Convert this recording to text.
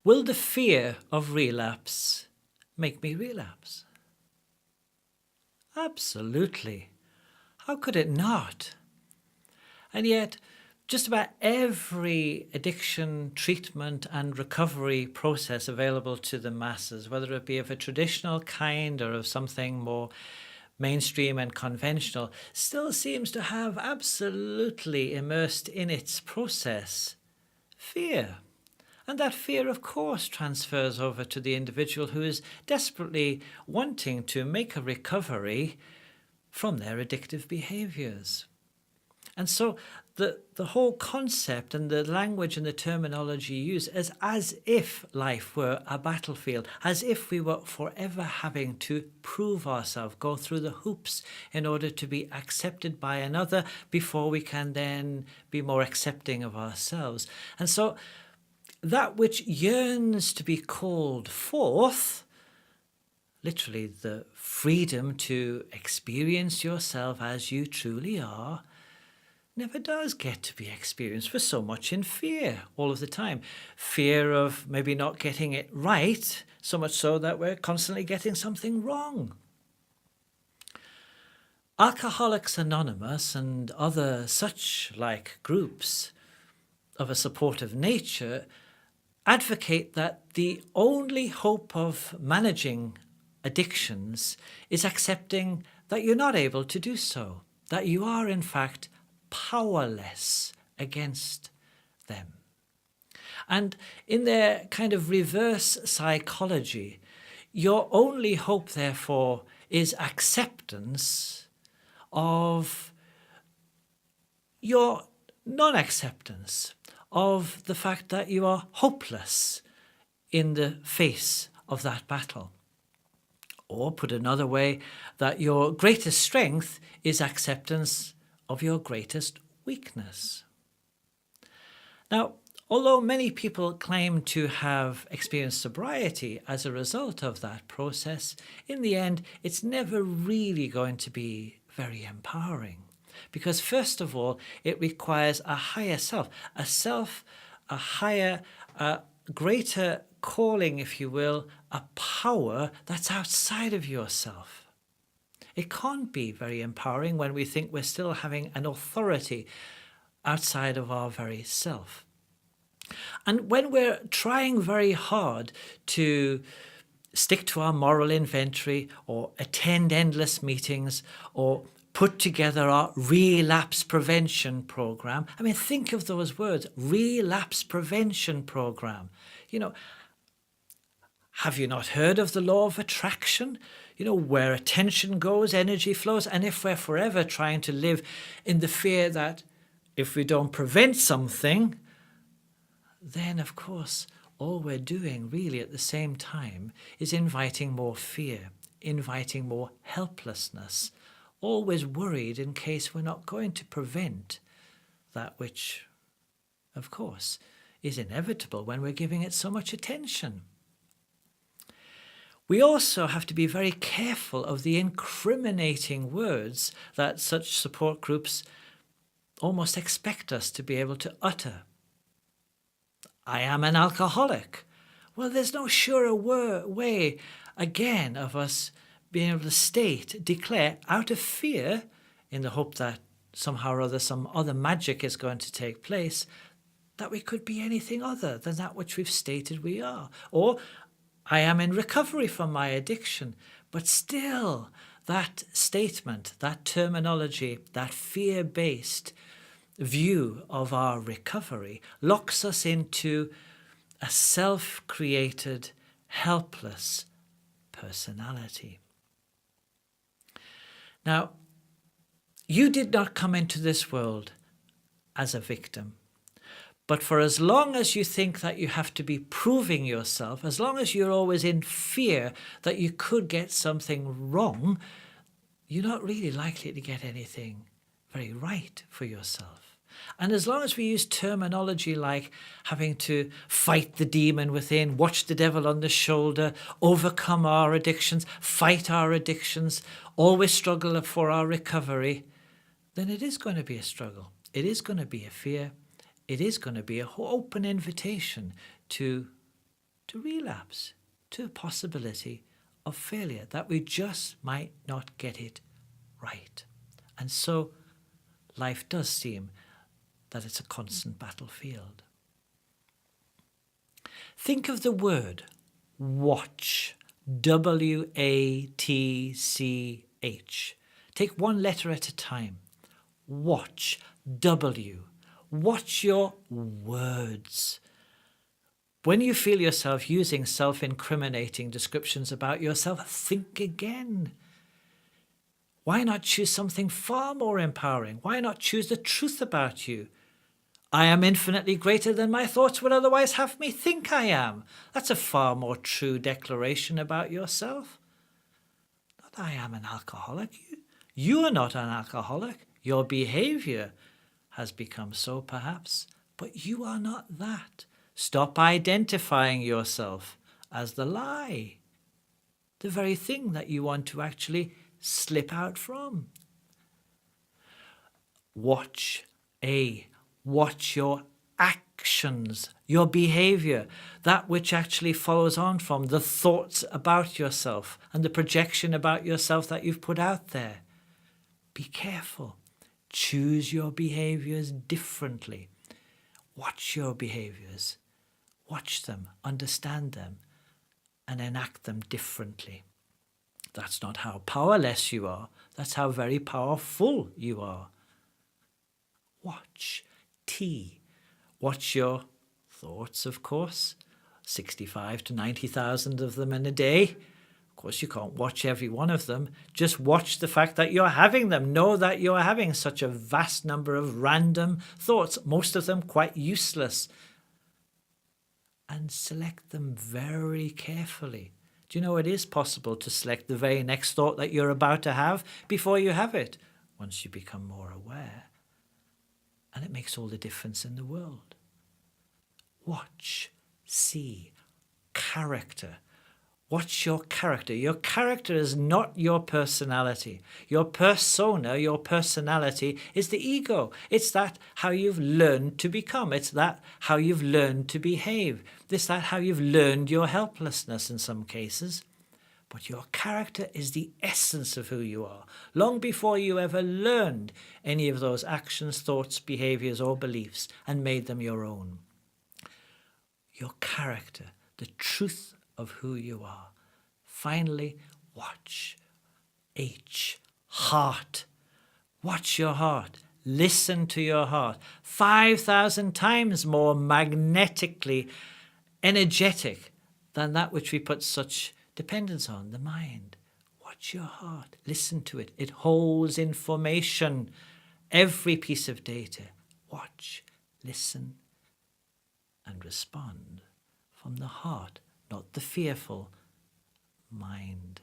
Will the fear of relapse make me relapse? Absolutely. How could it not? And yet, just about every addiction treatment and recovery process available to the masses, whether it be of a traditional kind or of something more mainstream and conventional, still seems to have absolutely immersed in its process fear. And that fear, of course, transfers over to the individual who is desperately wanting to make a recovery from their addictive behaviours. And so the whole concept and the language and the terminology used is as if life were a battlefield, as if we were forever having to prove ourselves, go through the hoops in order to be accepted by another before we can then be more accepting of ourselves. And so that which yearns to be called forth, literally the freedom to experience yourself as you truly are, never does get to be experienced. We're so much in fear all of the time. Fear of maybe not getting it right, so much so that we're constantly getting something wrong. Alcoholics Anonymous and other such like groups of a supportive nature advocate that the only hope of managing addictions is accepting that you're not able to do so, that you are in fact powerless against them. And in their kind of reverse psychology, your only hope, therefore, is acceptance of your non-acceptance, of the fact that you are hopeless in the face of that battle. Or put another way, that your greatest strength is acceptance of your greatest weakness. Now, although many people claim to have experienced sobriety as a result of that process, in the end, it's never really going to be very empowering. Because first of all, it requires a higher self, a higher, greater calling, if you will, a power that's outside of yourself. It can't be very empowering when we think we're still having an authority outside of our very self. And when we're trying very hard to stick to our moral inventory or attend endless meetings or put together our relapse prevention program, I mean, think of those words, relapse prevention program. You know, have you not heard of the law of attraction? You know, where attention goes, energy flows. And if we're forever trying to live in the fear that if we don't prevent something, then of course, all we're doing really at the same time is inviting more fear, inviting more helplessness, always worried in case we're not going to prevent that which, of course, is inevitable when we're giving it so much attention. We also have to be very careful of the incriminating words that such support groups almost expect us to be able to utter. I am an alcoholic. Well, there's no surer way, again, of us being able to declare out of fear, in the hope that somehow or other some other magic is going to take place, that we could be anything other than that which we've stated we are. Or, I am in recovery from my addiction, but still that statement, that terminology, that fear-based view of our recovery locks us into a self-created, helpless personality. Now, you did not come into this world as a victim. But for as long as you think that you have to be proving yourself, as long as you're always in fear that you could get something wrong, you're not really likely to get anything very right for yourself. And as long as we use terminology like having to fight the demon within, watch the devil on the shoulder, overcome our addictions, fight our addictions, always struggle for our recovery, then it is going to be a struggle. It is going to be a fear. It is going to be an open invitation to to relapse, to the possibility of failure, that we just might not get it right. And so life does seem that it's a constant battlefield. Think of the word watch, W-A-T-C-H. Take one letter at a time. Watch, W. Watch your words. When you feel yourself using self-incriminating descriptions about yourself, think again. Why not choose something far more empowering? Why not choose the truth about you? I am infinitely greater than my thoughts would otherwise have me think I am. That's a far more true declaration about yourself. Not I am an alcoholic. You are not an alcoholic. Your behaviour has become so, perhaps, but you are not that. Stop identifying yourself as the lie, the very thing that you want to actually slip out from. Watch your actions, your behaviour, that which actually follows on from the thoughts about yourself and the projection about yourself that you've put out there. Be careful. Choose your behaviours differently. Watch your behaviours. Watch them, understand them, and enact them differently. That's not how powerless you are. That's how very powerful you are. Watch. Watch your thoughts, of course. 65 to 90,000 of them in a day. Of course, you can't watch every one of them. Just watch the fact that you're having them. Know that you're having such a vast number of random thoughts, most of them quite useless. And select them very carefully. Do you know it is possible to select the very next thought that you're about to have before you have it, once you become more aware? And it makes all the difference in the world. Watch, see, character. What's your character? Your character is not your personality. Your persona, your personality is the ego. It's that how you've learned to become. It's that how you've learned to behave. It's that how you've learned your helplessness in some cases. But your character is the essence of who you are, long before you ever learned any of those actions, thoughts, behaviours or beliefs and made them your own. Your character, the truth of who you are. Finally, watch. Heart. Watch your heart. Listen to your heart. 5,000 times more magnetically energetic than that which we put such dependence on, the mind. Watch your heart. Listen to it. It holds information, every piece of data. Watch, listen, and respond from the heart, not the fearful mind.